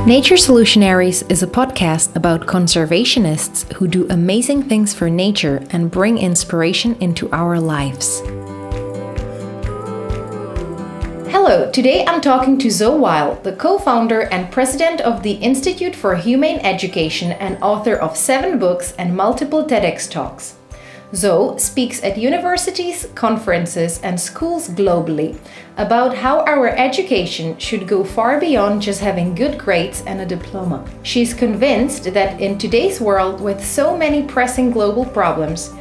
Nature Solutionaries is a podcast about conservationists who do amazing things for nature and bring inspiration into our lives. Hello, today I'm talking to Zoe Weil, the co-founder and president of the Institute for Humane Education and author of 7 books and multiple TEDx talks. Zoe speaks at universities, conferences, and schools globally about how our education should go far beyond just having good grades and a diploma. She's convinced that in today's world with so many pressing global problems,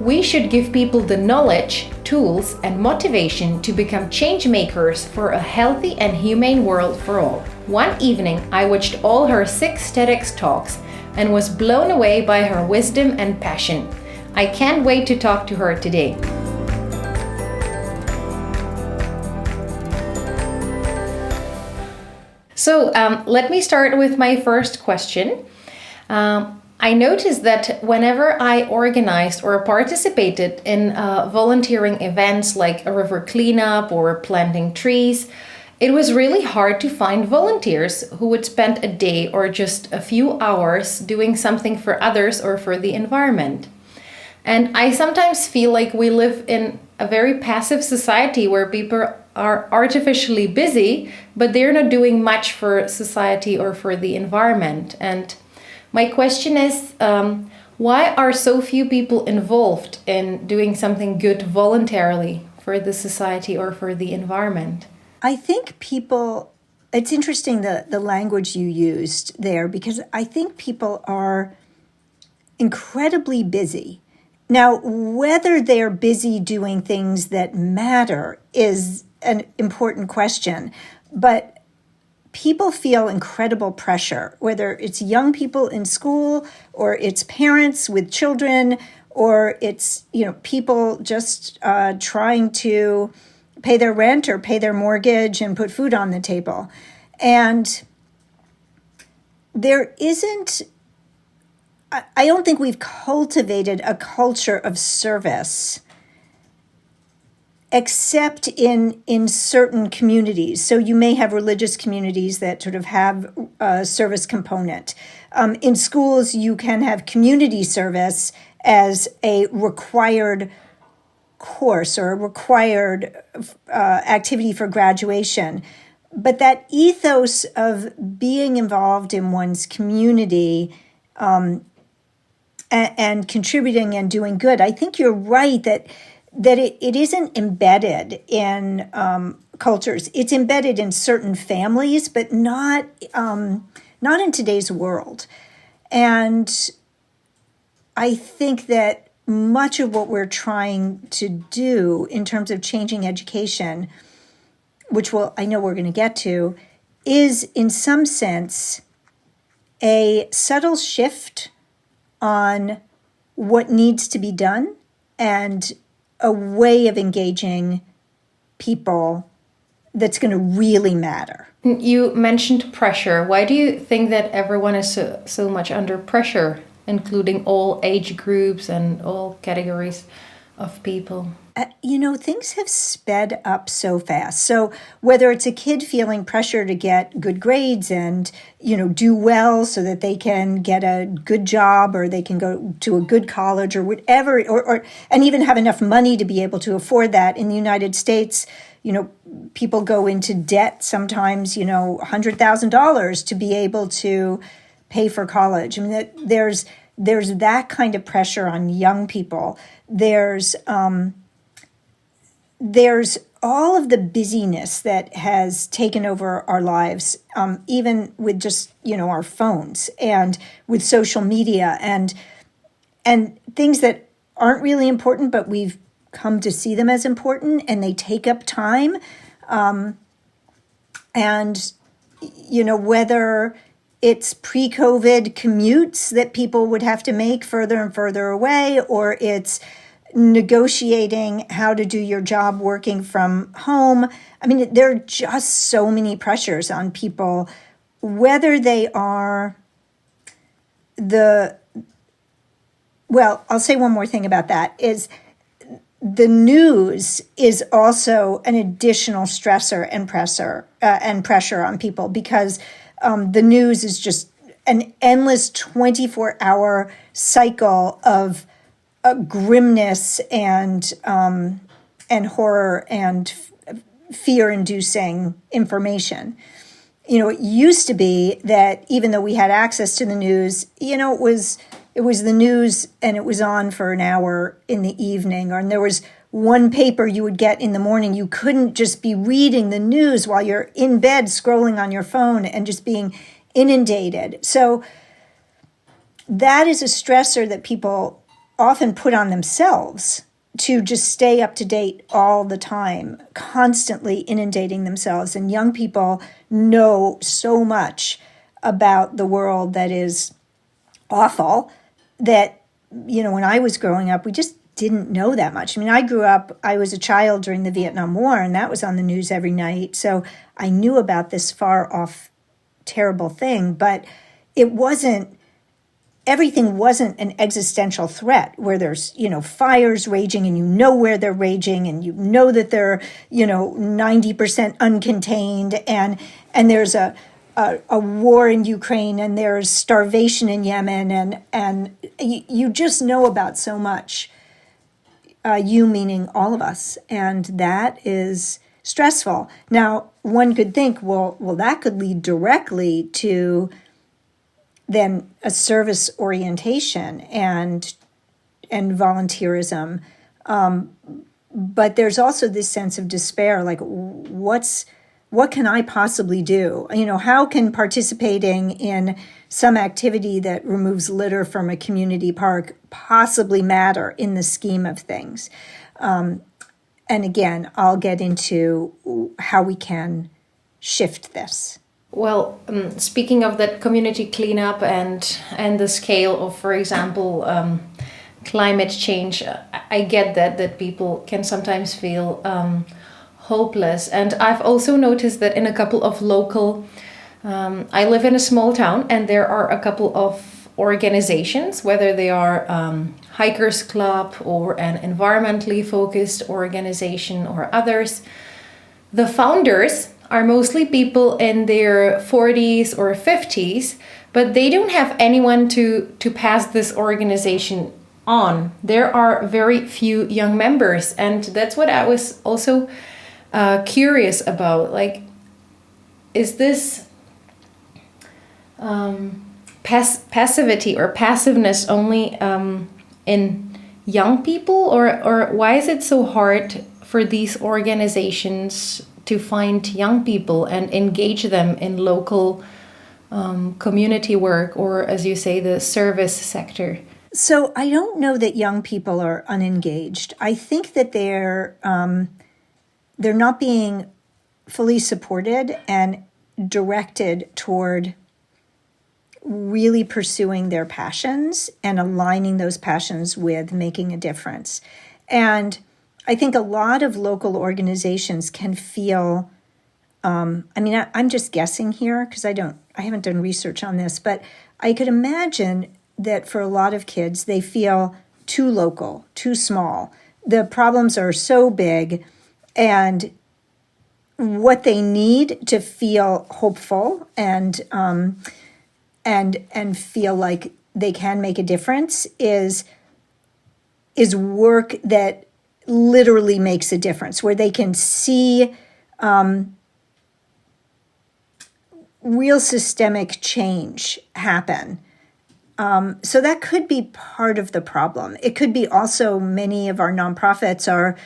we should give people the knowledge, tools, and motivation to become change makers for a healthy and humane world for all. One evening, I watched all her 6 TEDx talks and was blown away by her wisdom and passion. I can't wait to talk to her today. So let me start with my first question. I noticed that whenever I organized or participated in volunteering events like a river cleanup or planting trees, it was really hard to find volunteers who would spend a day or just a few hours doing something for others or for the environment. And I sometimes feel like we live in a very passive society where people are artificially busy, but they're not doing much for society or for the environment. And my question is, why are so few people involved in doing something good voluntarily for the society or for the environment? I think it's interesting the language you used there, because I think people are incredibly busy. Now, whether they're busy doing things that matter is an important question, but people feel incredible pressure, whether it's young people in school or it's parents with children or it's, people just trying to pay their rent or pay their mortgage and put food on the table. And I don't think we've cultivated a culture of service except in certain communities. So you may have religious communities that sort of have a service component. In schools, you can have community service as a required course or a required activity for graduation. But that ethos of being involved in one's community and contributing and doing good, I think you're right that it isn't embedded in cultures. It's embedded in certain families, but not in today's world. And I think that much of what we're trying to do in terms of changing education, which I know we're going to get to, is in some sense a subtle shift on what needs to be done and a way of engaging people that's going to really matter. You mentioned pressure. Why do you think that everyone is so much under pressure, including all age groups and all categories of people? Things have sped up so fast. So whether it's a kid feeling pressure to get good grades and, do well so that they can get a good job or they can go to a good college or whatever, and even have enough money to be able to afford that. In the United States, people go into debt sometimes, $100,000 to be able to pay for college. I mean, there's that kind of pressure on young people. There's all of the busyness that has taken over our lives, even with just, our phones and with social media and things that aren't really important, but we've come to see them as important and they take up time. Whether it's pre-COVID commutes that people would have to make further and further away, or it's negotiating how to do your job working from home. I mean, there are just so many pressures on people, whether they are I'll say one more thing about that, is the news is also an additional stressor and pressure on people, because the news is just an endless 24-hour cycle of grimness and horror and fear-inducing information. It used to be that even though we had access to the news, it was the news and it was on for an hour in the evening, and there was one paper you would get in the morning. You couldn't just be reading the news while you're in bed scrolling on your phone and just being inundated. So that is a stressor that people often put on themselves to just stay up to date all the time, constantly inundating themselves. And young people know so much about the world that is awful that, when I was growing up, we just didn't know that much. I was a child during the Vietnam War, and that was on the news every night. So I knew about this far off terrible thing, but everything wasn't an existential threat where there's, fires raging and where they're raging and that they're, 90% uncontained and there's a war in Ukraine and there's starvation in Yemen and you just know about so much, you meaning all of us, and that is stressful. Now, one could think, well, that could lead directly to then a service orientation and volunteerism. But there's also this sense of despair, like what can I possibly do? How can participating in some activity that removes litter from a community park possibly matter in the scheme of things? And again, I'll get into how we can shift this. Well, speaking of that community cleanup and the scale of, for example, climate change, I get that people can sometimes feel hopeless. And I've also noticed that in a couple of local, I live in a small town, and there are a couple of organizations, whether they are hikers club or an environmentally focused organization or others. The founders are mostly people in their 40s or 50s, but they don't have anyone to pass this organization on. There are very few young members, and that's what I was also curious about. Like, is this passivity or passiveness only in young people, or why is it so hard for these organizations to find young people and engage them in local community work, or, as you say, the service sector? So I don't know that young people are unengaged. I think that they're not being fully supported and directed toward really pursuing their passions and aligning those passions with making a difference. And I think a lot of local organizations can feel, I'm just guessing here because I haven't done research on this, but I could imagine that for a lot of kids, they feel too local, too small. The problems are so big, and what they need to feel hopeful and feel like they can make a difference is work that literally makes a difference, where they can see real systemic change happen. So that could be part of the problem. It could be also many of our nonprofits are,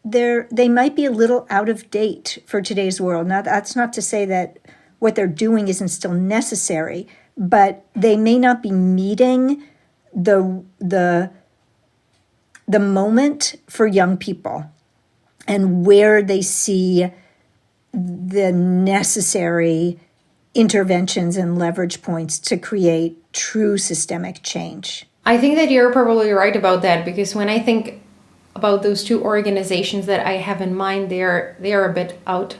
they might be a little out of date for today's world. Now, that's not to say that what they're doing isn't still necessary, but they may not be meeting the moment for young people and where they see the necessary interventions and leverage points to create true systemic change. I think that you're probably right about that, because when I think about those two organizations that I have in mind, they are a bit out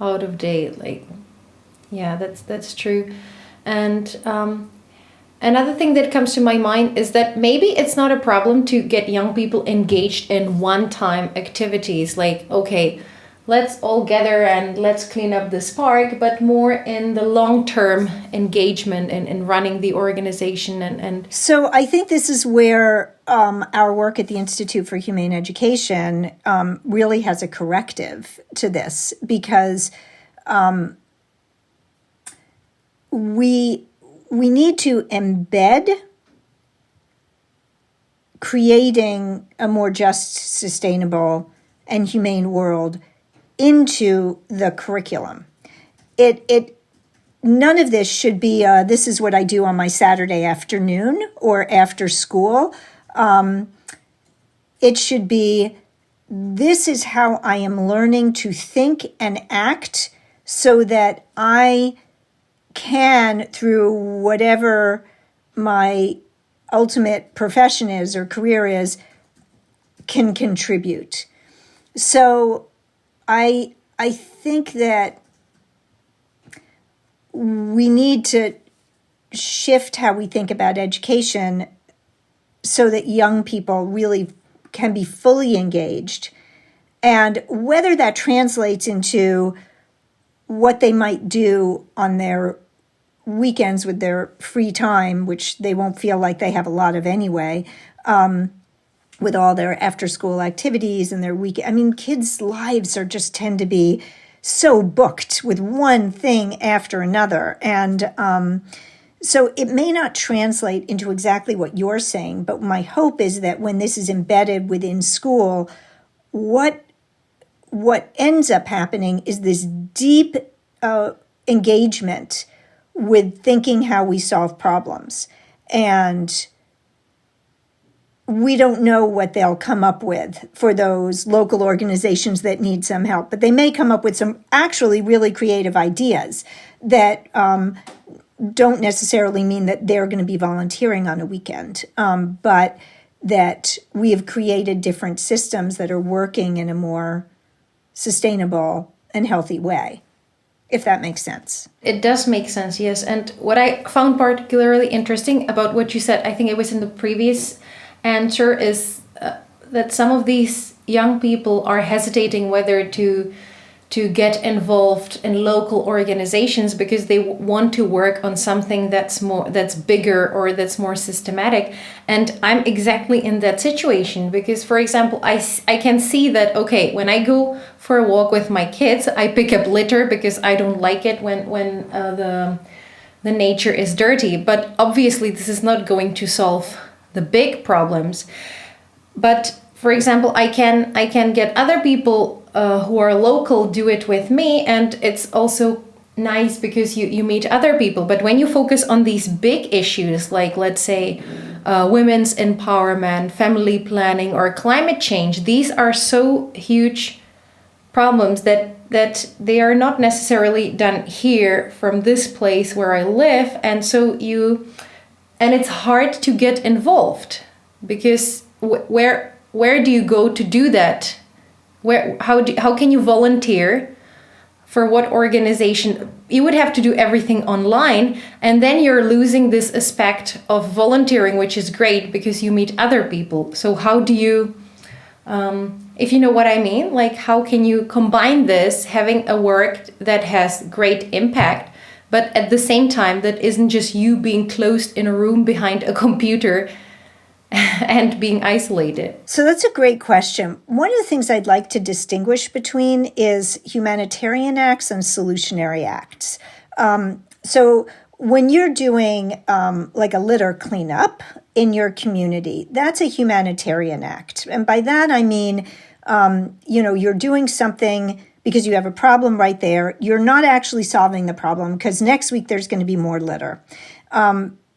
of date. Like, yeah, that's true. And another thing that comes to my mind is that maybe it's not a problem to get young people engaged in one-time activities. Like, okay, let's all gather and let's clean up this park, but more in the long-term engagement in running the organization and So I think this is where our work at the Institute for Humane Education really has a corrective to this, because we need to embed creating a more just, sustainable, and humane world into the curriculum. None of this should be, this is what I do on my Saturday afternoon or after school. It should be, this is how I am learning to think and act so that I can, through whatever my ultimate profession is or career is, can contribute. So I think that we need to shift how we think about education so that young people really can be fully engaged. And whether that translates into what they might do on their weekends with their free time, which they won't feel like they have a lot of anyway, with all their after-school activities and their weekend. I mean, kids' lives just tend to be so booked with one thing after another. And so it may not translate into exactly what you're saying, but my hope is that when this is embedded within school, what ends up happening is this deep engagement with thinking how we solve problems. And we don't know what they'll come up with for those local organizations that need some help, but they may come up with some actually really creative ideas that don't necessarily mean that they're going to be volunteering on a weekend, but that we have created different systems that are working in a more sustainable and healthy way, if that makes sense. It does make sense, yes. And what I found particularly interesting about what you said, I think it was in the previous answer, is that some of these young people are hesitating whether to get involved in local organizations because they want to work on something that's bigger or that's more systematic. And I'm exactly in that situation because, for example, I can see that, okay, when I go for a walk with my kids, I pick up litter because I don't like it when the nature is dirty. But obviously this is not going to solve the big problems. But for example, I can get other people who are local do it with me, and it's also nice because you meet other people. But when you focus on these big issues, like let's say women's empowerment, family planning, or climate change, these are so huge problems that they are not necessarily done here from this place where I live, and it's hard to get involved because where do you go to do that? How can you volunteer for what organization? You would have to do everything online, and then you're losing this aspect of volunteering, which is great because you meet other people. So how do you, if you know what I mean, like how can you combine this, having a work that has great impact, but at the same time that isn't just you being closed in a room behind a computer and being isolated? So that's a great question. One of the things I'd like to distinguish between is humanitarian acts and solutionary acts. So when you're doing like a litter cleanup in your community, that's a humanitarian act. And by that, I mean, you're doing something because you have a problem right there. You're not actually solving the problem because next week there's going to be more litter.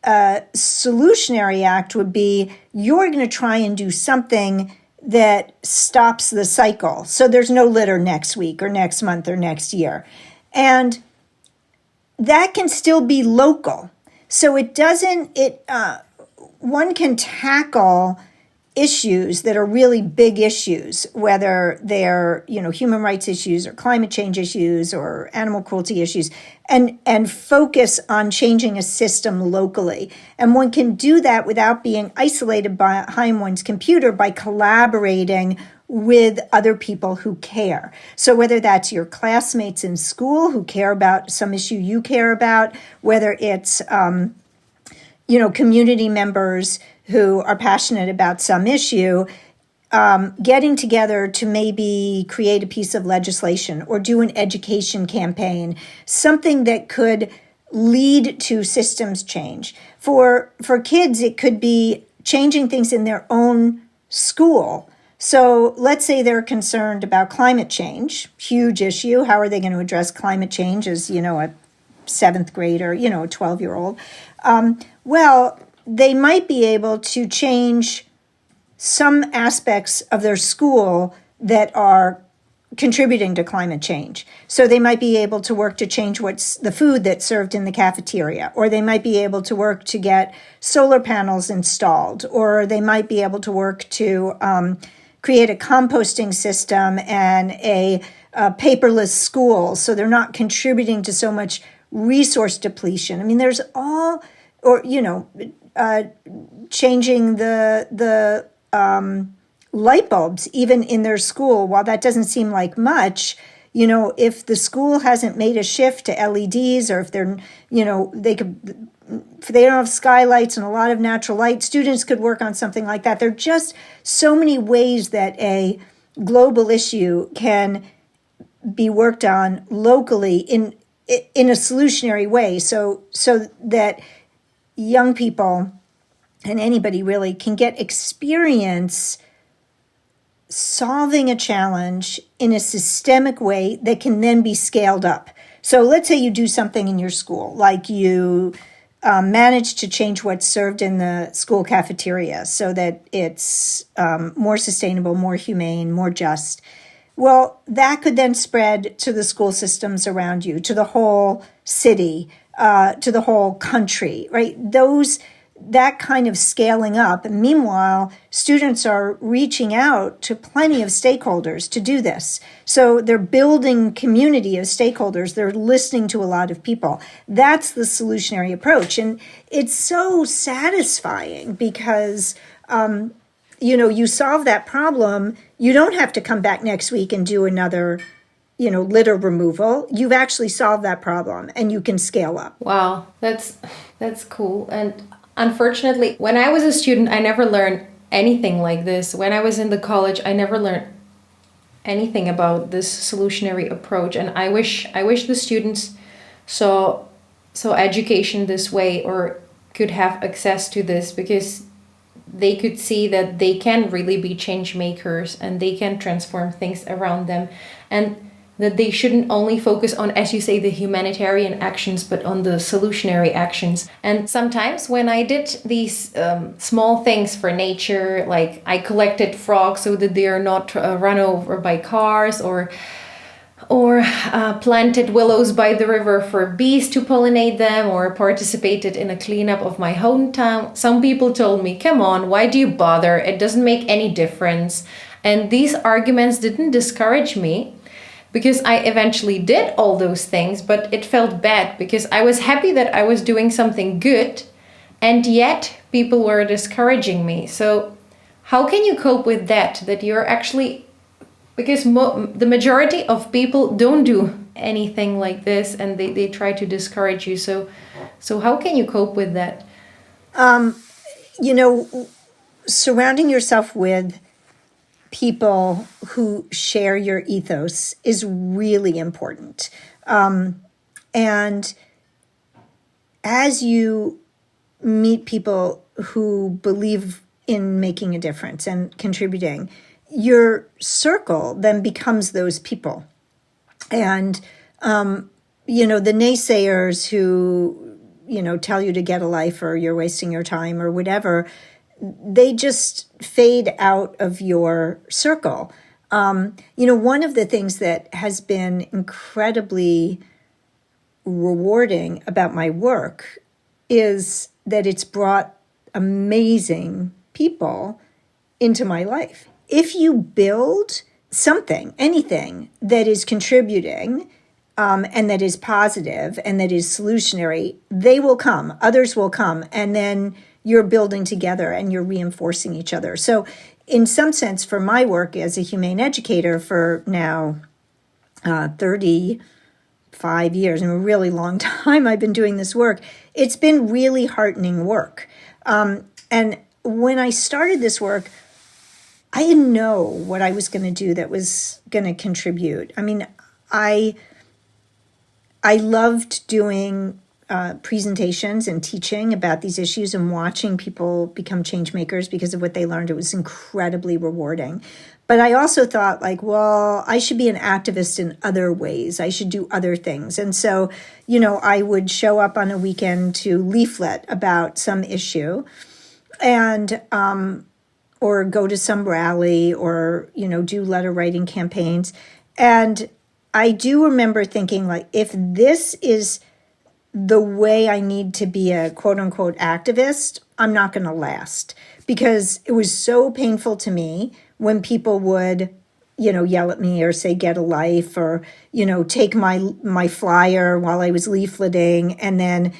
A solutionary act would be you're going to try and do something that stops the cycle. So there's no litter next week or next month or next year. And that can still be local. So one can tackle issues that are really big issues, whether they're, human rights issues or climate change issues or animal cruelty issues, and focus on changing a system locally. And one can do that without being isolated behind one's computer by collaborating with other people who care. So whether that's your classmates in school who care about some issue you care about, whether it's community members who are passionate about some issue, getting together to maybe create a piece of legislation or do an education campaign, something that could lead to systems change. For kids, it could be changing things in their own school. So let's say they're concerned about climate change, huge issue. How are they going to address climate change as, a seventh grader, a 12-year-old? Well, they might be able to change some aspects of their school that are contributing to climate change. So they might be able to work to change what's the food that's served in the cafeteria, or they might be able to work to get solar panels installed, or they might be able to work to create a composting system and a paperless school so they're not contributing to so much resource depletion. I mean, there's all, or, changing the light bulbs even in their school. While that doesn't seem like much, if the school hasn't made a shift to LEDs, or if they're, if they don't have skylights and a lot of natural light, students could work on something like that. There are just so many ways that a global issue can be worked on locally in a solutionary way, so that young people and anybody really can get experience solving a challenge in a systemic way that can then be scaled up. So let's say you do something in your school, like you manage to change what's served in the school cafeteria so that it's more sustainable, more humane, more just. Well, that could then spread to the school systems around you, to the whole city, to the whole country, right? That kind of scaling up. And meanwhile, students are reaching out to plenty of stakeholders to do this. So they're building community of stakeholders. They're listening to a lot of people. That's the solutionary approach. And it's so satisfying because, you solve that problem. You don't have to come back next week and do another litter removal. You've actually solved that problem and you can scale up. Wow, that's cool. And unfortunately, when I was a student, I never learned anything like this. When I was in the college, I never learned anything about this solutionary approach. And I wish the students saw education this way, or could have access to this, because they could see that they can really be change makers and they can transform things around them, and that they shouldn't only focus on, as you say, the humanitarian actions, but on the solutionary actions. And sometimes when I did these small things for nature, like I collected frogs so that they are not run over by cars, or planted willows by the river for bees to pollinate them, or participated in a cleanup of my hometown, some people told me, come on, why do you bother? It doesn't make any difference. And these arguments didn't discourage me, because I eventually did all those things, but it felt bad because I was happy that I was doing something good, and yet people were discouraging me. So how can you cope with that you're actually, because the majority of people don't do anything like this, and they try to discourage you. So how can you cope with that? Surrounding yourself with people who share your ethos is really important. And as you meet people who believe in making a difference and contributing, your circle then becomes those people. And, the naysayers who, tell you to get a life, or you're wasting your time, or whatever, they just fade out of your circle. One of the things that has been incredibly rewarding about my work is that it's brought amazing people into my life. If you build something, anything that is contributing, and that is positive and that is solutionary, they will come, others will come, and then you're building together and you're reinforcing each other. So in some sense, for my work as a humane educator for now 35 years, and a really long time I've been doing this work, it's been really heartening work. And when I started this work, I didn't know what I was going to do that was going to contribute. I mean, I loved doing presentations and teaching about these issues and watching people become change makers because of what they learned. It was incredibly rewarding. But I also thought, like, well, I should be an activist in other ways. I should do other things. And so, I would show up on a weekend to leaflet about some issue and or go to some rally or, do letter writing campaigns. And I do remember thinking, like, if this is the way I need to be a quote unquote activist, I'm not going to last, because it was so painful to me when people would, yell at me or say, get a life, or, take my flyer while I was leafleting and then,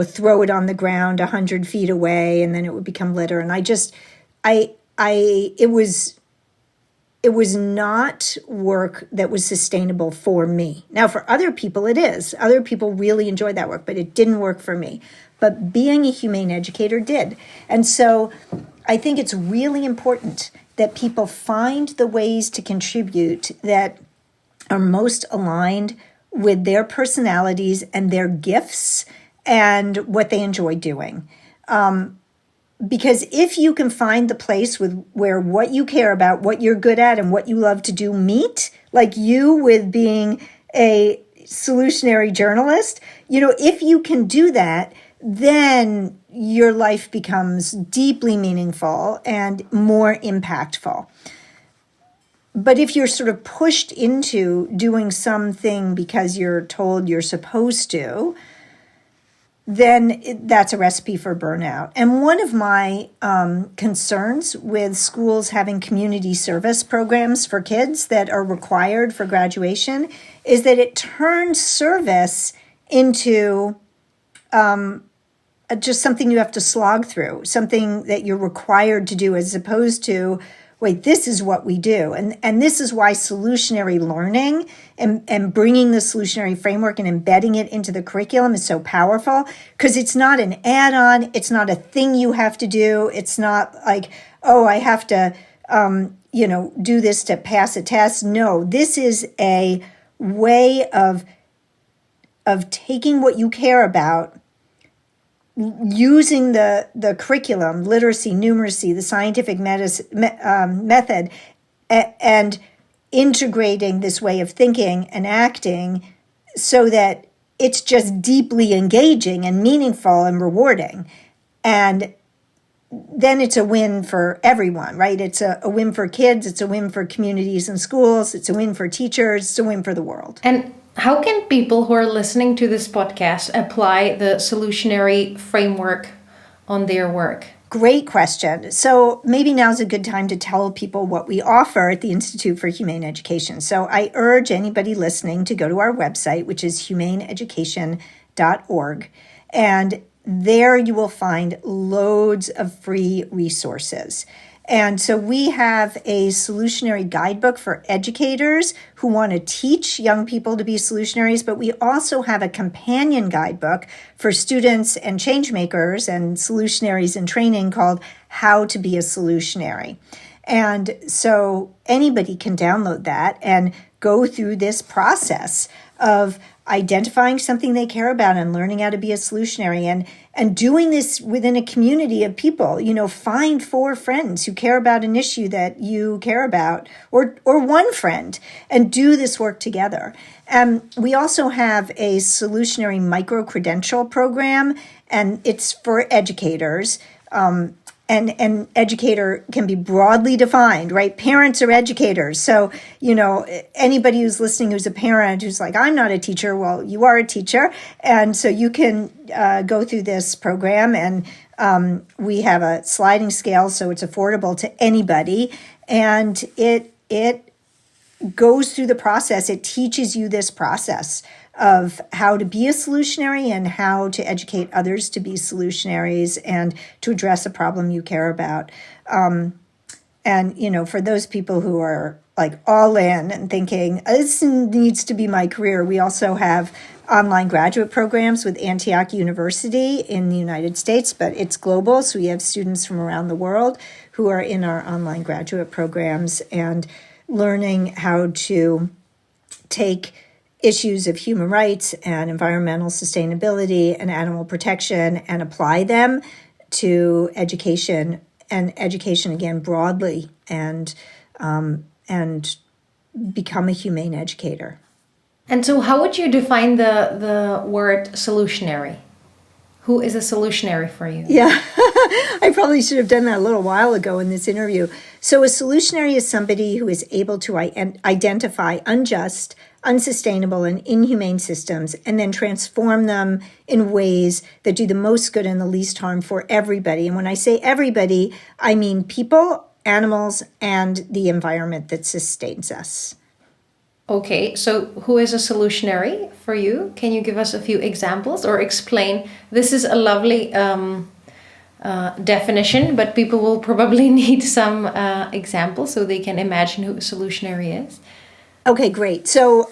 throw it on the ground 100 feet away, and then it would become litter. And it was not work that was sustainable for me. Now, for other people, it is. Other people really enjoy that work, but it didn't work for me. But being a humane educator did. And so I think it's really important that people find the ways to contribute that are most aligned with their personalities and their gifts and what they enjoy doing. Because if you can find the place where what you care about, what you're good at, and what you love to do meet, like you with being a solutionary journalist, if you can do that, then your life becomes deeply meaningful and more impactful. But if you're sort of pushed into doing something because you're told you're supposed to, then that's a recipe for burnout. And one of my concerns with schools having community service programs for kids that are required for graduation is that it turns service into just something you have to slog through, something that you're required to do, as opposed to, wait, this is what we do. And this is why solutionary learning and bringing the solutionary framework and embedding it into the curriculum is so powerful, because it's not an add-on. It's not a thing you have to do. It's not like, oh, I have to, do this to pass a test. No, this is a way of taking what you care about, using the curriculum, literacy, numeracy, the scientific method, and integrating this way of thinking and acting so that it's just deeply engaging and meaningful and rewarding. And then it's a win for everyone, right? It's a win for kids. It's a win for communities and schools. It's a win for teachers. It's a win for the world. And how can people who are listening to this podcast apply the solutionary framework on their work? Great question. So maybe now's a good time to tell people what we offer at the Institute for Humane Education. So I urge anybody listening to go to our website, which is humaneeducation.org. And there you will find loads of free resources. And so we have a solutionary guidebook for educators who want to teach young people to be solutionaries, but we also have a companion guidebook for students and change makers and solutionaries in training called How to Be a Solutionary. And so anybody can download that and go through this process of identifying something they care about and learning how to be a solutionary, and doing this within a community of people. Find 4 friends who care about an issue that you care about, or one friend, and do this work together. We also have a solutionary micro-credential program, and it's for educators. And educator can be broadly defined, right? Parents are educators. So, anybody who's listening who's a parent who's like, I'm not a teacher, well, you are a teacher. And so you can go through this program, and we have a sliding scale, so it's affordable to anybody. And it goes through the process. It teaches you this process of how to be a solutionary and how to educate others to be solutionaries and to address a problem you care about. And And, for those people who are like all in and thinking, this needs to be my career, we also have online graduate programs with Antioch University in the United States, but it's global. So we have students from around the world who are in our online graduate programs and learning how to take issues of human rights and environmental sustainability and animal protection and apply them to education, and education again broadly, and become a humane educator. And so how would you define the word solutionary? Who is a solutionary for you? Yeah, I probably should have done that a little while ago in this interview. So a solutionary is somebody who is able to identify unjust, unsustainable, and inhumane systems and then transform them in ways that do the most good and the least harm for everybody. And when I say everybody, I mean people, animals, and the environment that sustains us. Okay, so who is a solutionary for you? Can you give us a few examples or explain? This is a lovely definition, but people will probably need some examples so they can imagine who a solutionary is. Okay, great. So,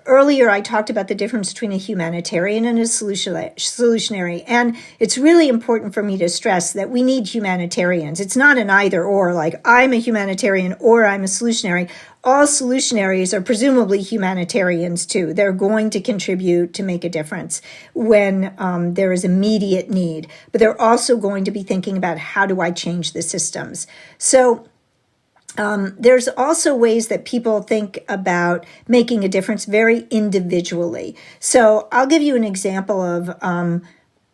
earlier I talked about the difference between a humanitarian and a solutionary. And it's really important for me to stress that we need humanitarians. It's not an either or, like I'm a humanitarian or I'm a solutionary. All solutionaries are presumably humanitarians too. They're going to contribute to make a difference when there is immediate need. But they're also going to be thinking about how do I change the systems. So there's also ways that people think about making a difference very individually. So I'll give you an example of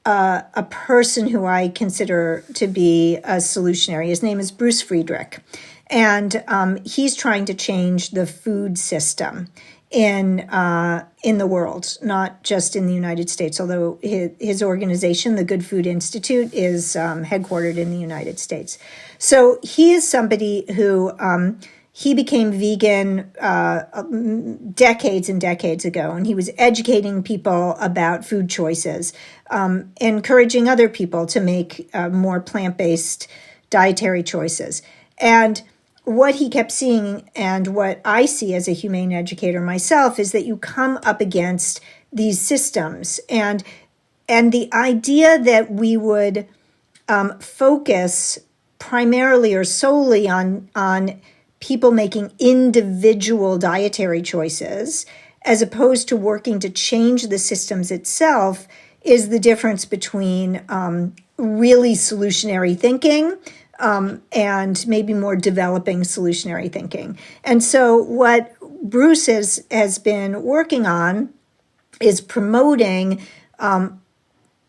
a person who I consider to be a solutionary. His name is Bruce Friedrich, and he's trying to change the food system in the world, not just in the United States, although his organization, the Good Food Institute, is headquartered in the United States. So he is somebody who he became vegan decades and decades ago, and he was educating people about food choices, encouraging other people to make more plant-based dietary choices. And what he kept seeing, and what I see as a humane educator myself, is that you come up against these systems, and the idea that we would focus primarily or solely on people making individual dietary choices, as opposed to working to change the systems itself, is the difference between really solutionary thinking and maybe more developing solutionary thinking. And so what Bruce has been working on is promoting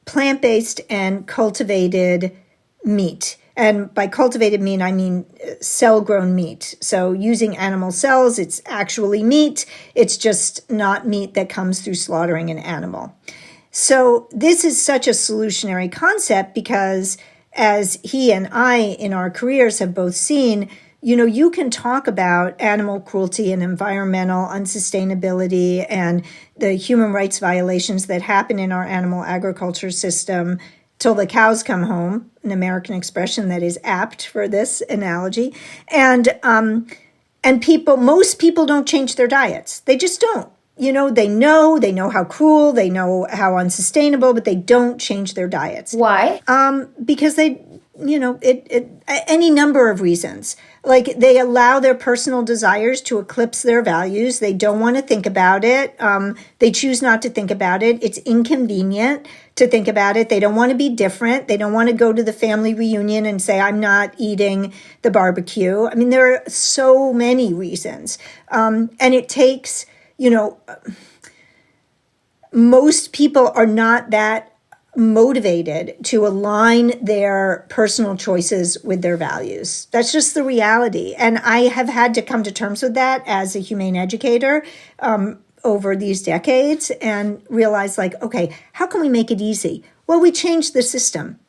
plant-based and cultivated meat. And by cultivated meat, I mean cell-grown meat. So using animal cells, it's actually meat. It's just not meat that comes through slaughtering an animal. So this is such a solutionary concept because, as he and I in our careers have both seen, you can talk about animal cruelty and environmental unsustainability and the human rights violations that happen in our animal agriculture system till the cows come home, an American expression that is apt for this analogy. And most people don't change their diets. They just don't. They know how cruel, they know how unsustainable, but they don't change their diets. Why? Because they, any number of reasons. Like, they allow their personal desires to eclipse their values. They don't want to think about it. They choose not to think about it. It's inconvenient to think about it. They don't want to be different. They don't want to go to the family reunion and say, I'm not eating the barbecue. I mean, there are so many reasons. And it takes, most people are not that motivated to align their personal choices with their values. That's just the reality. And I have had to come to terms with that as a humane educator over these decades and realize, okay, how can we make it easy? Well, we change the system.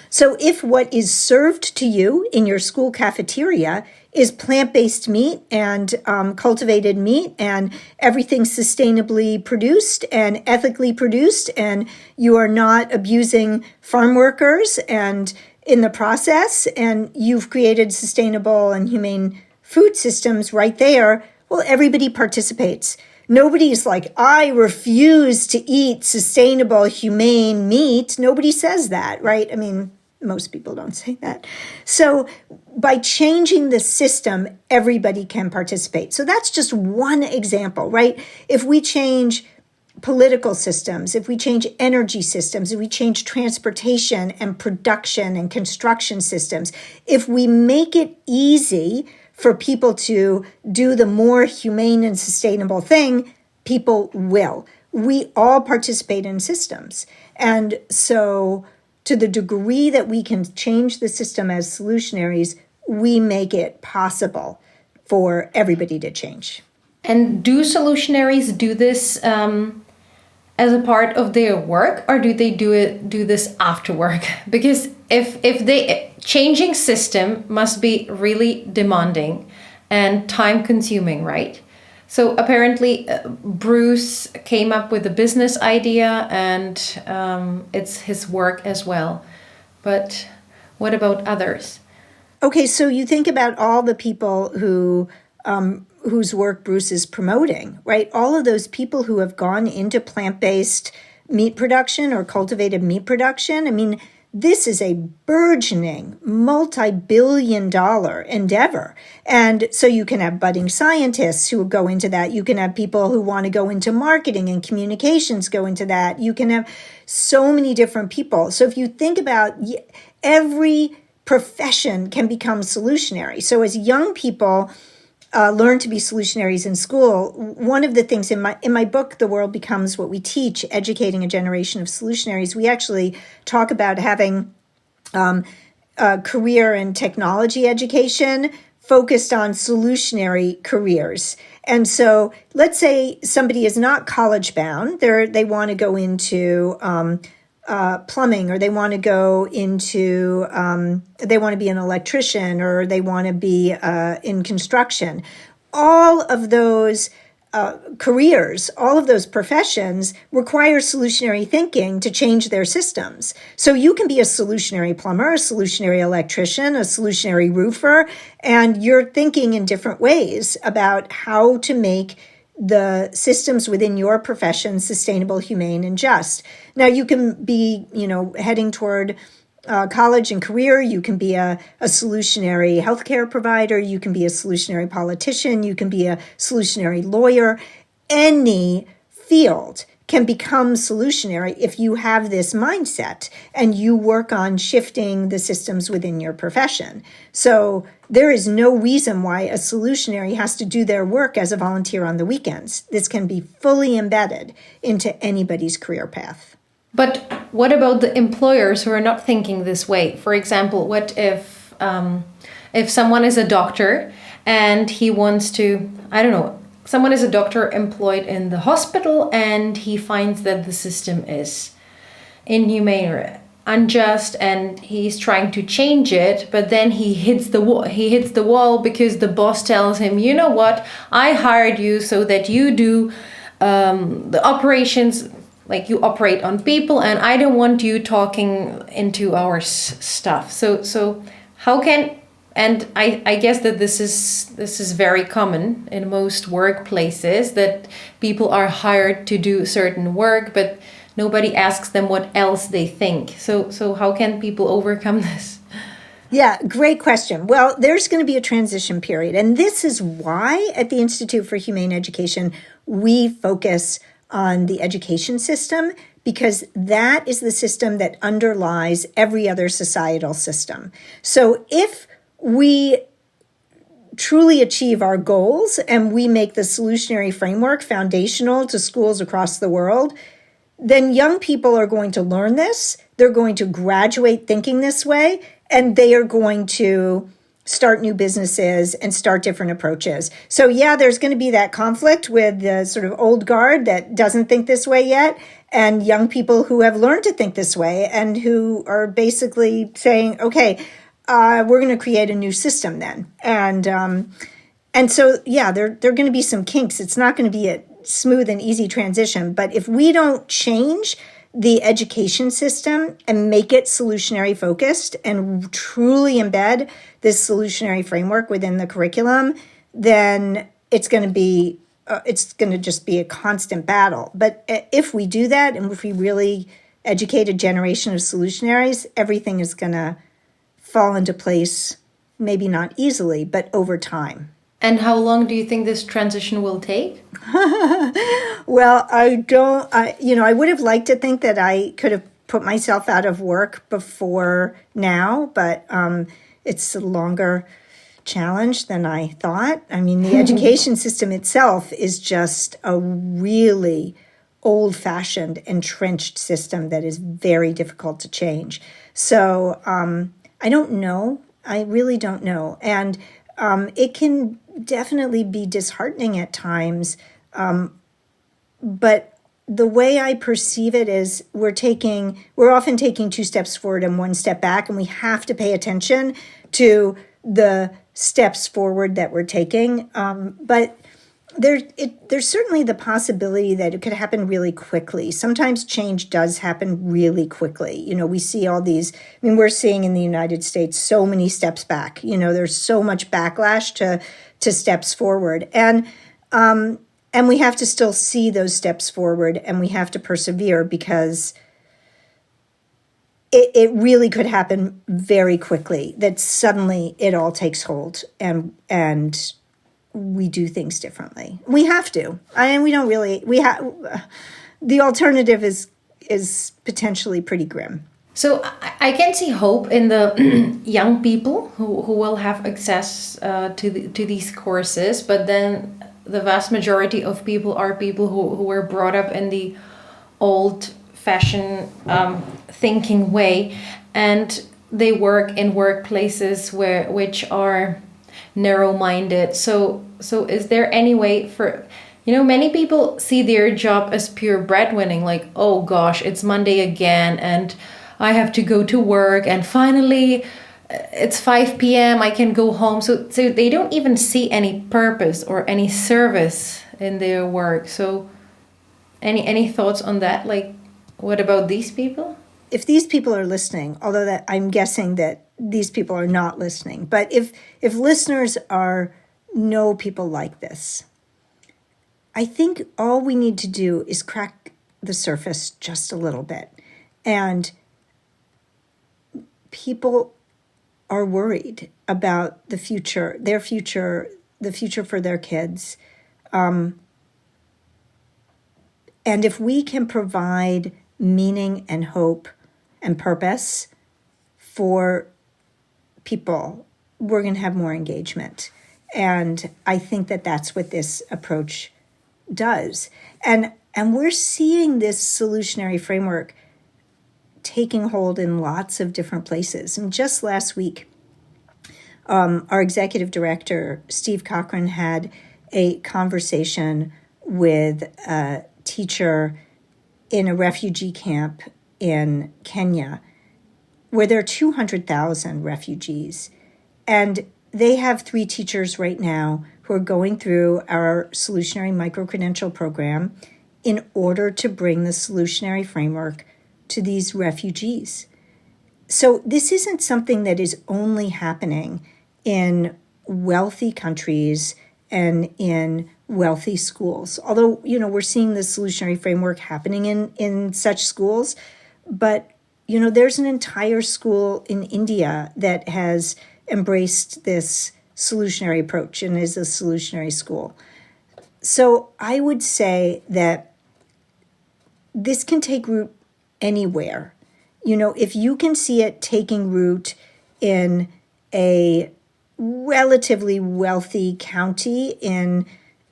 So if what is served to you in your school cafeteria is plant-based meat and cultivated meat and everything sustainably produced and ethically produced, and you are not abusing farm workers, and in the process, and you've created sustainable and humane food systems right there. Well, everybody participates. Nobody's like, I refuse to eat sustainable, humane meat. Nobody says that, right? I mean, most people don't say that. So by changing the system, everybody can participate. So that's just one example, right? If we change political systems, if we change energy systems, if we change transportation and production and construction systems, if we make it easy for people to do the more humane and sustainable thing, people will. We all participate in systems. And so to the degree that we can change the system as solutionaries, we make it possible for everybody to change. And do solutionaries do this as a part of their work, or do they do this after work? Because if they changing system must be really demanding and time consuming, right? So apparently Bruce came up with a business idea, and it's his work as well. But what about others? Okay, so you think about all the people who whose work Bruce is promoting, right? All of those people who have gone into plant-based meat production or cultivated meat production. I mean, this is a burgeoning, multi-billion-dollar endeavor. And so you can have budding scientists who go into that. You can have people who want to go into marketing and communications go into that. You can have so many different people. So if you think about every profession can become solutionary. So as young people learn to be solutionaries in school, one of the things in my book, The World Becomes What We Teach, Educating a Generation of Solutionaries, we actually talk about having career and technology education focused on solutionary careers. And so let's say somebody is not college bound. They want to go into plumbing, or they want to go into, they want to be an electrician, or they want to be in construction. All of those careers, all of those professions require solutionary thinking to change their systems. So you can be a solutionary plumber, a solutionary electrician, a solutionary roofer, and you're thinking in different ways about how to make the systems within your profession sustainable, humane, and just. Now, you can be, heading toward college and career. You can be a solutionary healthcare provider. You can be a solutionary politician. You can be a solutionary lawyer. Any field can become solutionary if you have this mindset and you work on shifting the systems within your profession. So there is no reason why a solutionary has to do their work as a volunteer on the weekends. This can be fully embedded into anybody's career path. But what about the employers who are not thinking this way? For example, what if someone is a doctor and he wants to, someone is a doctor employed in the hospital and he finds that the system is inhumane or unjust and he's trying to change it, but then he hits the wall because the boss tells him, you know what, I hired you so that you do the operations, like you operate on people, and I don't want you talking into our stuff. So how can, and I guess that this is very common in most workplaces, that people are hired to do certain work, but nobody asks them what else they think. So how can people overcome this? Yeah, great question. Well, there's going to be a transition period. And this is why at the Institute for Humane Education, we focus on the education system, because that is the system that underlies every other societal system. So if we truly achieve our goals and we make the solutionary framework foundational to schools across the world, then young people are going to learn this. They're going to graduate thinking this way, and they are going to start new businesses and start different approaches. So yeah, there's going to be that conflict with the sort of old guard that doesn't think this way yet, and young people who have learned to think this way and who are basically saying, okay, we're going to create a new system then. And so, yeah, there are going to be some kinks. It's not going to be a smooth and easy transition. But if we don't change the education system and make it solutionary focused and truly embed this solutionary framework within the curriculum, then it's going to just be a constant battle. But if we do that, and if we really educate a generation of solutionaries, everything is going to fall into place, maybe not easily, but over time. And how long do you think this transition will take? Well, I would have liked to think that I could have put myself out of work before now, but it's a longer challenge than I thought. I mean, the education system itself is just a really old-fashioned, entrenched system that is very difficult to change. So I don't know. I really don't know. And it can definitely be disheartening at times. But the way I perceive it is we're often taking 2 steps forward and 1 step back, and we have to pay attention to the steps forward that we're taking. But there's certainly the possibility that it could happen really quickly. Sometimes change does happen really quickly. You know, we see all these, we're seeing in the United States so many steps back. You know, there's so much backlash to steps forward. And we have to still see those steps forward, and we have to persevere, because it really could happen very quickly, that suddenly it all takes hold and we do things differently. We have to. The alternative is potentially pretty grim. So I can see hope in the young people who will have access to these courses, but then the vast majority of people are people who were brought up in the old-fashioned thinking way, and they work in workplaces which are narrow-minded. So is there any way for, many people see their job as pure breadwinning, like, oh gosh, it's Monday again and I have to go to work, and finally it's 5 p.m. I can go home. So they don't even see any purpose or any service in their work. So any thoughts on that? Like, what about these people? If these people are listening, although that I'm guessing that these people are not listening, but if listeners know people like this, I think all we need to do is crack the surface just a little bit. And people are worried about the future, the future for their kids. And if we can provide meaning and hope and purpose for people, we're going to have more engagement. And I think that that's what this approach does. And we're seeing this solutionary framework taking hold in lots of different places. And just last week, our executive director, Steve Cochran, had a conversation with a teacher in a refugee camp in Kenya, where there are 200,000 refugees. And they have 3 teachers right now who are going through our Solutionary Micro-Credential program in order to bring the solutionary framework to these refugees. So this isn't something that is only happening in wealthy countries and in wealthy schools. Although, we're seeing the solutionary framework happening in such schools. But, there's an entire school in India that has embraced this solutionary approach and is a solutionary school. So I would say that this can take root anywhere. If you can see it taking root in a relatively wealthy county in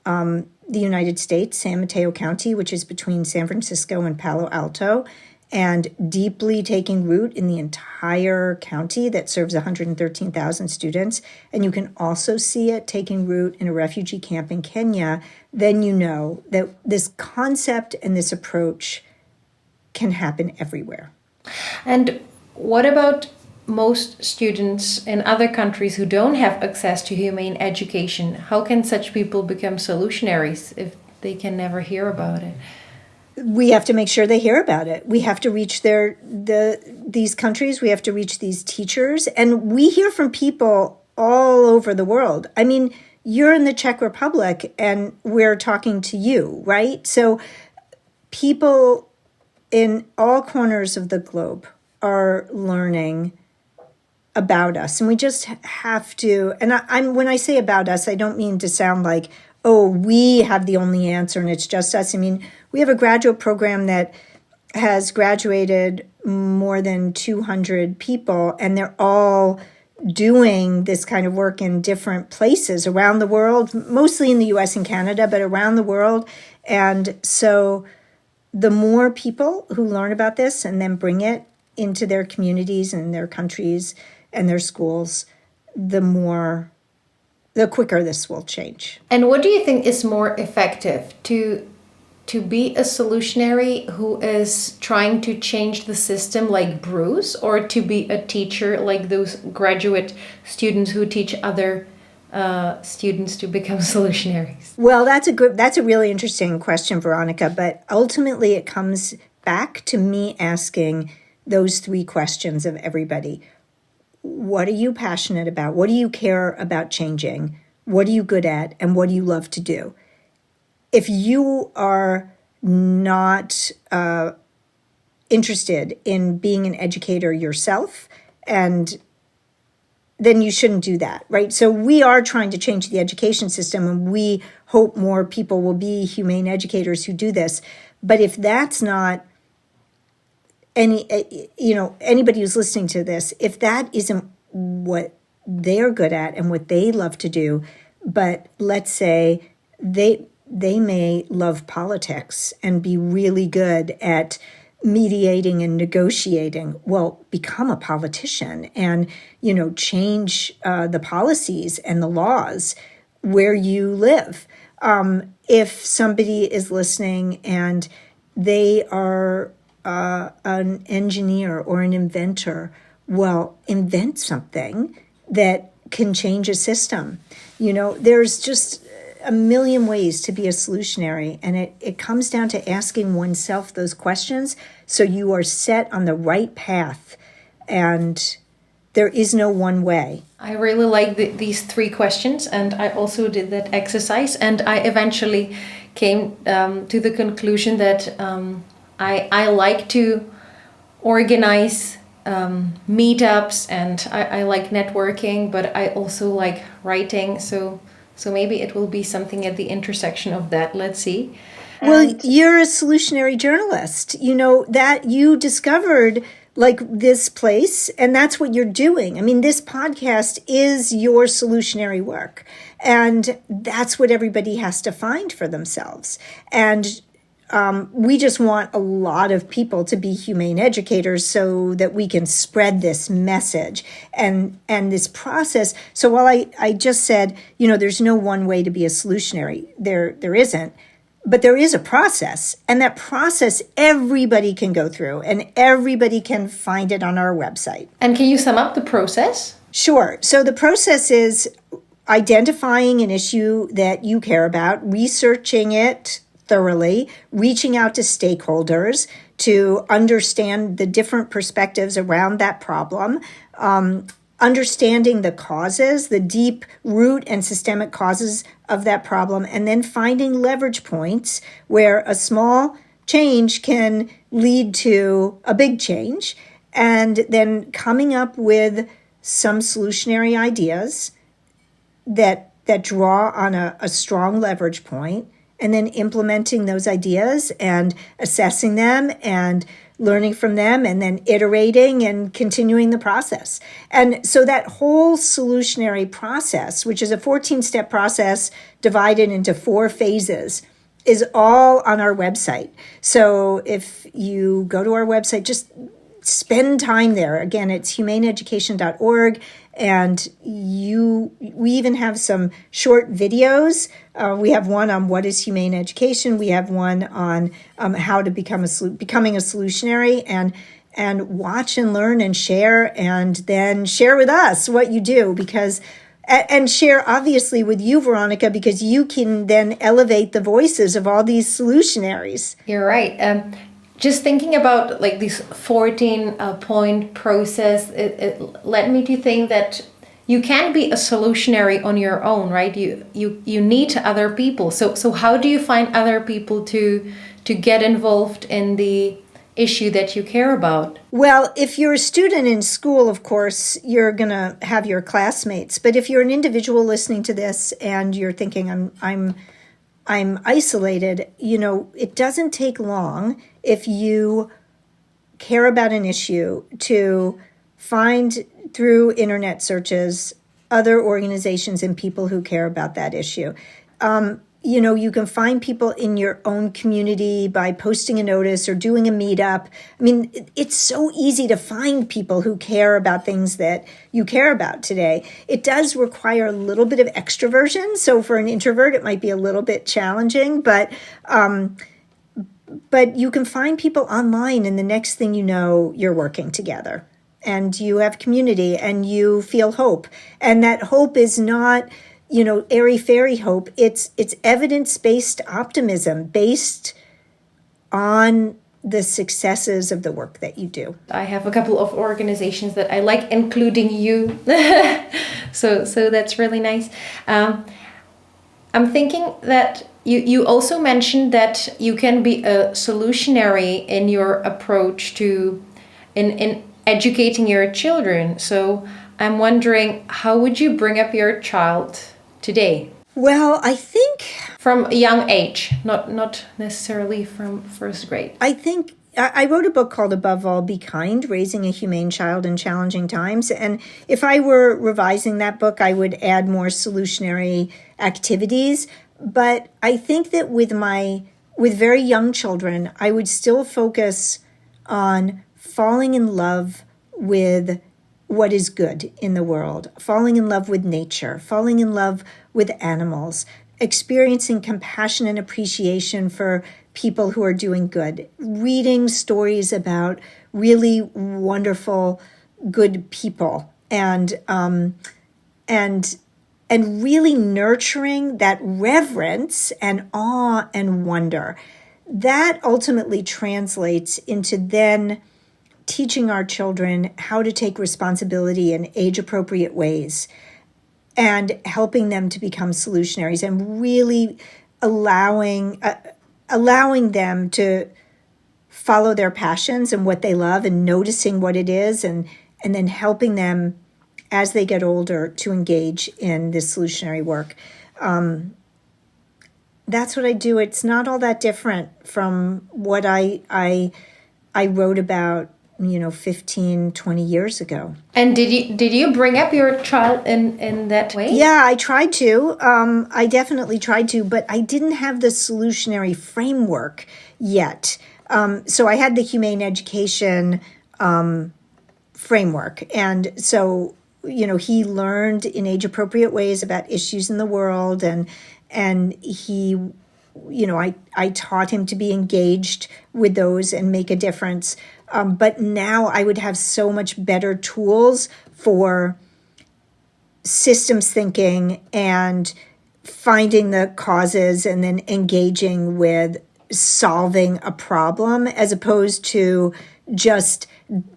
the United States, San Mateo County, which is between San Francisco and Palo Alto, and deeply taking root in the entire county that serves 113,000 students, and you can also see it taking root in a refugee camp in Kenya, then you know that this concept and this approach can happen everywhere. And what about most students in other countries who don't have access to humane education? How can such people become solutionaries if they can never hear about it? we have to make sure they hear about it. We have to reach these countries. We have to reach these teachers. And we hear from people all over the world. I mean, you're in the Czech Republic and we're talking to you, right? So people in all corners of the globe are learning about us. And we just have to, and I'm when I say about us, I don't mean to sound like, oh, we have the only answer and it's just us. I mean, we have a graduate program that has graduated more than 200 people, and they're all doing this kind of work in different places around the world, mostly in the US and Canada, but around the world. And so the more people who learn about this and then bring it into their communities and their countries and their schools, the quicker this will change. And what do you think is more effective, to be a solutionary who is trying to change the system like Bruce, or to be a teacher like those graduate students who teach other students to become solutionaries? Well, that's a really interesting question, Veronica, but ultimately it comes back to me asking those three questions of everybody. What are you passionate about? What do you care about changing? What are you good at? And what do you love to do? If you are not interested in being an educator yourself, and then you shouldn't do that, right? So we are trying to change the education system, and we hope more people will be humane educators who do this. But if that's not anybody who's listening to this, if that isn't what they're good at and what they love to do, but let's say they may love politics and be really good at mediating and negotiating, well, become a politician and, change the policies and the laws where you live. If somebody is listening and they are an engineer or an inventor, well, invent something that can change a system. There's just a million ways to be a solutionary, and it comes down to asking oneself those questions so you are set on the right path, and there is no one way. I really like these three questions, and I also did that exercise, and I eventually came to the conclusion that I like to organize meetups, and I like networking, but I also like writing. So maybe it will be something at the intersection of that. Let's see. Well, you're a solutionary journalist. That you discovered like this place, and that's what you're doing. I mean, this podcast is your solutionary work, and that's what everybody has to find for themselves. And we just want a lot of people to be humane educators so that we can spread this message and this process. So while I just said, there's no one way to be a solutionary, there isn't, but there is a process, and that process everybody can go through, and everybody can find it on our website. And can you sum up the process? Sure. So the process is identifying an issue that you care about, researching it thoroughly, reaching out to stakeholders to understand the different perspectives around that problem, understanding the causes, the deep root and systemic causes of that problem, and then finding leverage points where a small change can lead to a big change, and then coming up with some solutionary ideas that draw on a strong leverage point, and then implementing those ideas and assessing them and learning from them, and then iterating and continuing the process. And so that whole solutionary process, which is a 14-step process divided into 4 phases, is all on our website. So if you go to our website, just spend time there. Again, it's humaneeducation.org. And we even have some short videos. We have one on what is humane education. We have one on how to becoming a solutionary, and watch and learn and share, and then share with us what you do, because and share obviously with you, Veronica, because you can then elevate the voices of all these solutionaries. You're right. Just thinking about like this 14 point process, it led me to think that you can't be a solutionary on your own, right? You need other people. So how do you find other people to get involved in the issue that you care about? Well, if you're a student in school, of course, you're going to have your classmates. But if you're an individual listening to this and you're thinking, I'm isolated, it doesn't take long if you care about an issue to find through internet searches other organizations and people who care about that issue. You can find people in your own community by posting a notice or doing a meetup. I mean, it's so easy to find people who care about things that you care about today. It does require a little bit of extroversion. So for an introvert, it might be a little bit challenging, but you can find people online, and the next thing you know, you're working together and you have community and you feel hope. And that hope is not airy-fairy hope. It's evidence-based optimism based on the successes of the work that you do. I have a couple of organizations that I like, including you. So that's really nice. I'm thinking that you also mentioned that you can be a solutionary in your approach to in educating your children. So I'm wondering, how would you bring up your child today? Well, I think from a young age, not necessarily from first grade. I think I wrote a book called Above All, Be Kind, Raising a Humane Child in Challenging Times. And if I were revising that book, I would add more solutionary activities. But I think that with very young children, I would still focus on falling in love with what is good in the world, falling in love with nature, falling in love with animals, experiencing compassion and appreciation for people who are doing good, reading stories about really wonderful, good people, and really nurturing that reverence and awe and wonder. That ultimately translates into then teaching our children how to take responsibility in age-appropriate ways and helping them to become solutionaries and really allowing them to follow their passions and what they love and noticing what it is and then helping them as they get older to engage in this solutionary work. That's what I do. It's not all that different from what I wrote about 15, 20 years ago. And did you bring up your child in that way? Yeah, I tried to. I definitely tried to, but I didn't have the solutionary framework yet. So I had the Humane Education framework. And so, he learned in age-appropriate ways about issues in the world, and he, I taught him to be engaged with those and make a difference. But now I would have so much better tools for systems thinking and finding the causes and then engaging with solving a problem as opposed to just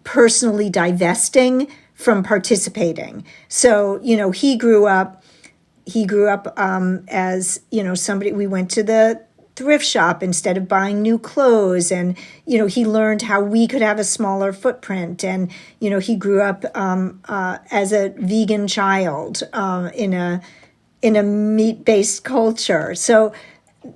personally divesting from participating. So, he grew up as, somebody, we went to the thrift shop instead of buying new clothes, and he learned how we could have a smaller footprint, and he grew up as a vegan child in a meat-based culture. So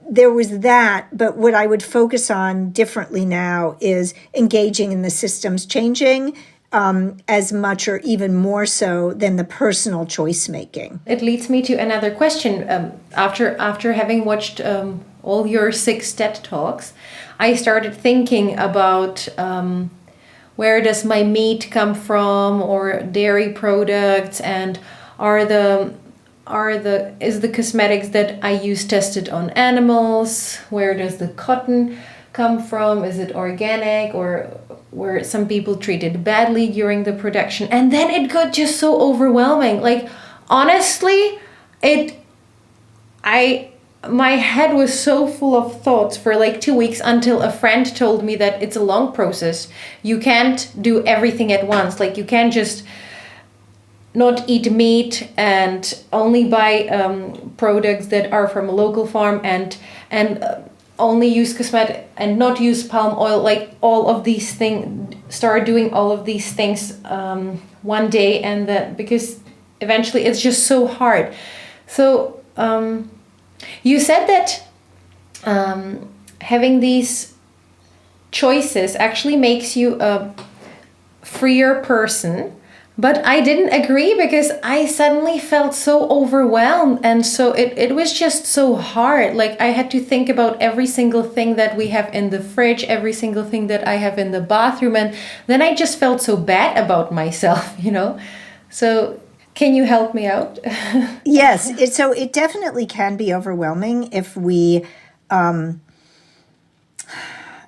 there was that, but what I would focus on differently now is engaging in the systems changing as much or even more so than the personal choice making. It leads me to another question. After having watched all your 6 TED Talks, I started thinking about where does my meat come from, or dairy products, and is the cosmetics that I use tested on animals? Where does the cotton come from? Is it organic, or were some people treated badly during the production? And then it got just so overwhelming. Like, honestly, it I my head was so full of thoughts for like 2 weeks until a friend told me that it's a long process. You can't do everything at once. Like, you can't just not eat meat and only buy products that are from a local farm, and only use cosmetic and not use palm oil. Like, all of these things, start doing all of these things one day, and then, because eventually it's just so hard. So you said that having these choices actually makes you a freer person. But I didn't agree, because I suddenly felt so overwhelmed, and so it was just so hard. Like, I had to think about every single thing that we have in the fridge, every single thing that I have in the bathroom, and then I just felt so bad about myself, So can you help me out? Yes, so it definitely can be overwhelming if we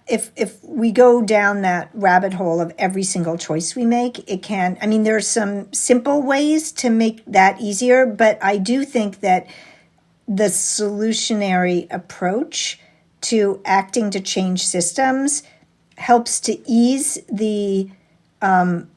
if we go down that rabbit hole of every single choice we make. It can, I mean, there's some simple ways to make that easier, but I do think that the solutionary approach to acting to change systems helps to ease the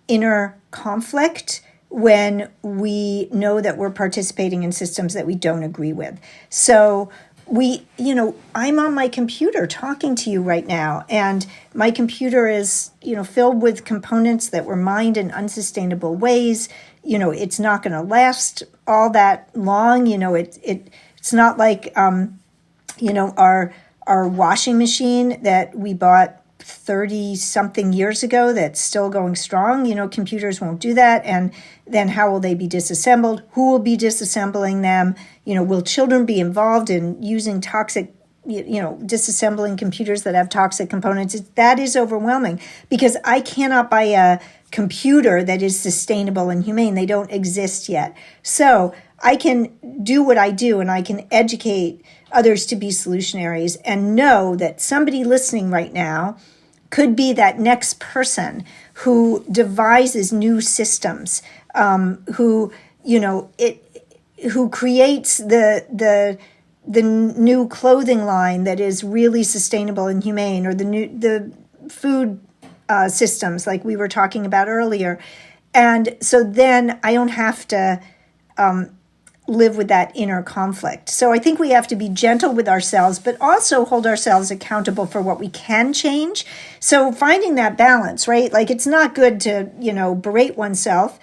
inner conflict when we know that we're participating in systems that we don't agree with. So I'm on my computer talking to you right now, and my computer is, filled with components that were mined in unsustainable ways. It's not going to last all that long. It's not like, our washing machine that we bought 30 something years ago that's still going strong. Computers won't do that. And then how will they be disassembled? Who will be disassembling them? Will children be involved in using toxic, disassembling computers that have toxic components? That is overwhelming, because I cannot buy a computer that is sustainable and humane. They don't exist yet. So I can do what I do, and I can educate others to be solutionaries, and know that somebody listening right now could be that next person who devises new systems, who creates the new clothing line that is really sustainable and humane, or the food systems like we were talking about earlier. And so then I don't have to live with that inner conflict. So I think we have to be gentle with ourselves, but also hold ourselves accountable for what we can change. So finding that balance, right? Like, it's not good to, berate oneself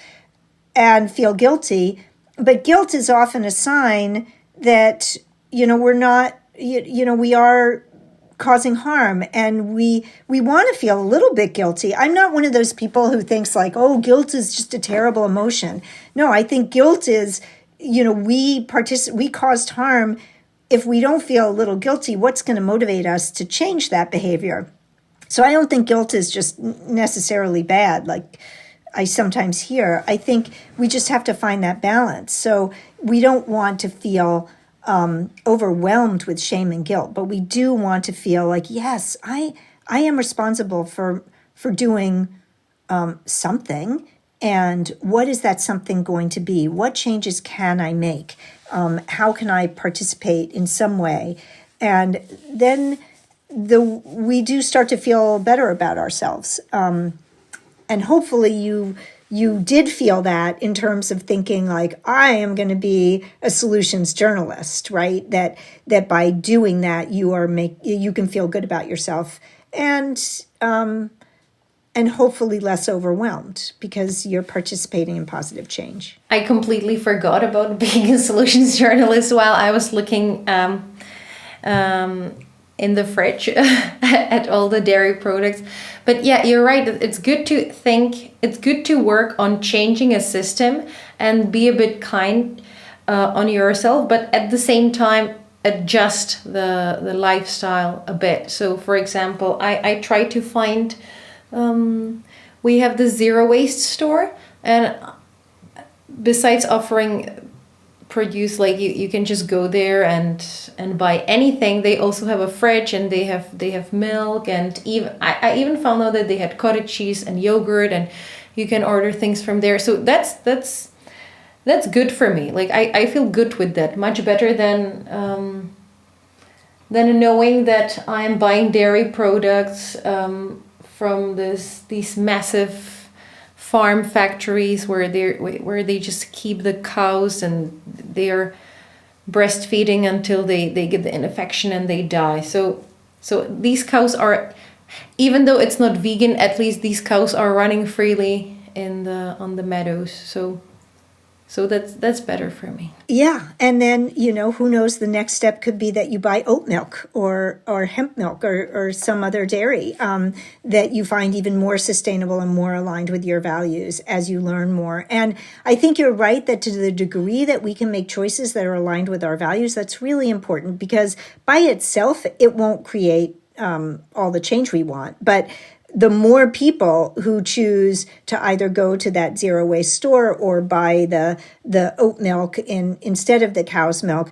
and feel guilty, but guilt is often a sign that, we're not, we are causing harm, and we want to feel a little bit guilty. I'm not one of those people who thinks like, oh, guilt is just a terrible emotion. No, I think guilt is, we caused harm. If we don't feel a little guilty, what's going to motivate us to change that behavior? So I don't think guilt is just necessarily bad, like I sometimes hear. I think we just have to find that balance. So we don't want to feel overwhelmed with shame and guilt, but we do want to feel like, yes, I am responsible for doing something. And what is that something going to be? What changes can I make? How can I participate in some way? And then we do start to feel better about ourselves. And hopefully you did feel that in terms of thinking like, I am going to be a solutions journalist, right? That by doing that, you can feel good about yourself, and hopefully less overwhelmed, because you're participating in positive change. I completely forgot about being a solutions journalist while I was looking in the fridge at all the dairy products. But yeah, you're right. It's good to work on changing a system and be a bit kind on yourself, but at the same time, adjust the lifestyle a bit. So for example, I try to find, we have the zero waste store, and besides offering produce, like you can just go there and buy anything. They also have a fridge, and they have milk, and even I even found out that they had cottage cheese and yogurt, and you can order things from there. So that's that's good for me. Like I feel good with that, much better than knowing that I'm buying dairy products from these massive farm factories where they just keep the cows and they're breastfeeding until they get the infection and they die. So these cows are, even though it's not vegan, at least these cows are running freely on the meadows. So that's better for me. Yeah, and then, who knows, the next step could be that you buy oat milk or hemp milk or some other dairy that you find even more sustainable and more aligned with your values as you learn more. And I think you're right that to the degree that we can make choices that are aligned with our values, that's really important, because by itself, it won't create all the change we want. But the more people who choose to either go to that zero waste store or buy the oat milk instead of the cow's milk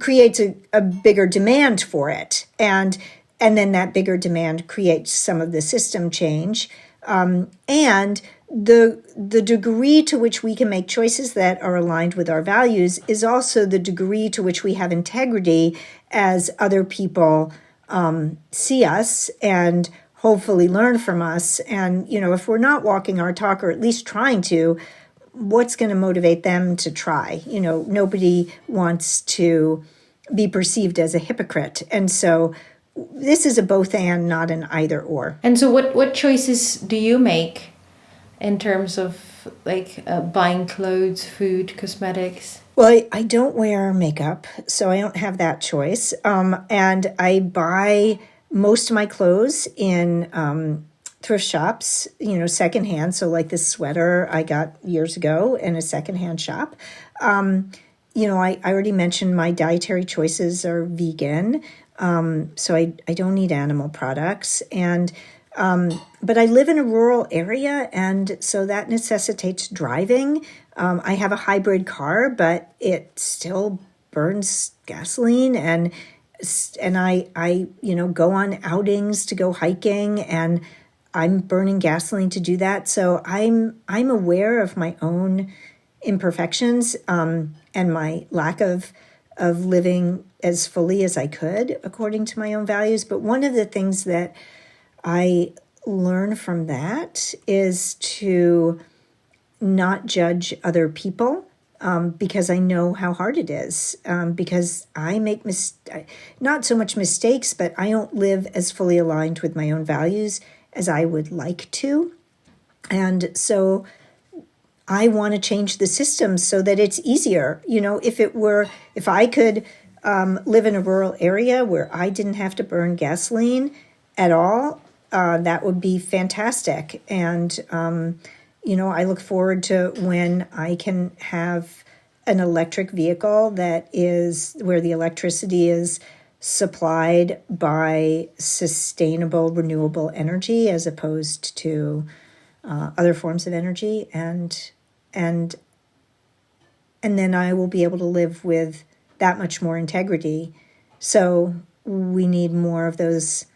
creates a bigger demand for it. And then that bigger demand creates some of the system change. And the degree to which we can make choices that are aligned with our values is also the degree to which we have integrity as other people see us and hopefully learn from us. And, if we're not walking our talk, or at least trying to, what's going to motivate them to try? Nobody wants to be perceived as a hypocrite. And so this is a both and, not an either or. And so what choices do you make in terms of buying clothes, food, cosmetics? Well, I don't wear makeup, so I don't have that choice. And I buy most of my clothes in thrift shops, secondhand. So like this sweater I got years ago in a secondhand shop. I already mentioned my dietary choices are vegan. So I don't need animal products. And but I live in a rural area, and so that necessitates driving. I have a hybrid car, but it still burns gasoline, and I go on outings to go hiking, and I'm burning gasoline to do that. So I'm aware of my own imperfections and my lack of living as fully as I could according to my own values. But one of the things that I learn from that is to not judge other people. Because I know how hard it is, because I make not so much mistakes, but I don't live as fully aligned with my own values as I would like to. And so I want to change the system so that it's easier. If I could live in a rural area where I didn't have to burn gasoline at all, that would be fantastic. And I look forward to when I can have an electric vehicle that is where the electricity is supplied by sustainable, renewable energy as opposed to other forms of energy, and then I will be able to live with that much more integrity. So we need more of those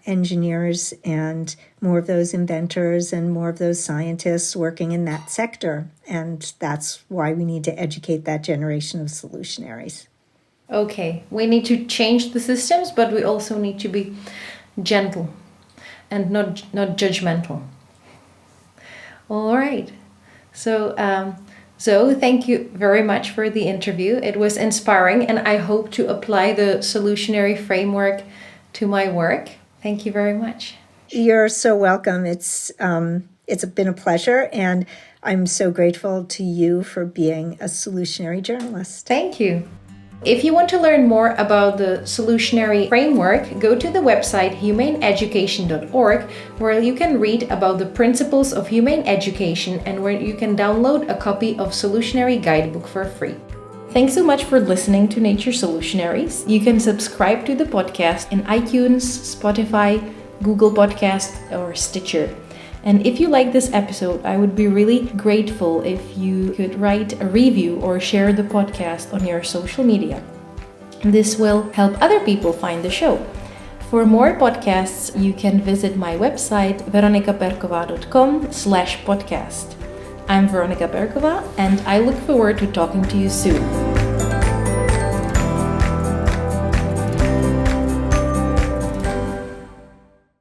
engineers and more of those inventors and more of those scientists working in that sector. And that's why we need to educate that generation of solutionaries. Okay, we need to change the systems, but we also need to be gentle and not judgmental. All right. So, Zoe, thank you very much for the interview. It was inspiring, and I hope to apply the Solutionary framework to my work. Thank you very much. You're so welcome. It's been a pleasure, and I'm so grateful to you for being a solutionary journalist. Thank you. If you want to learn more about the Solutionary framework, go to the website humaneeducation.org, where you can read about the principles of humane education and where you can download a copy of Solutionary guidebook for free. Thanks so much for listening to Nature Solutionaries. You can subscribe to the podcast in iTunes, Spotify, Google Podcast, or Stitcher. And if you like this episode, I would be really grateful if you could write a review or share the podcast on your social media. This will help other people find the show. For more podcasts, you can visit my website veronicaperkova.com/podcast. I'm Veronica Berkova, and I look forward to talking to you soon.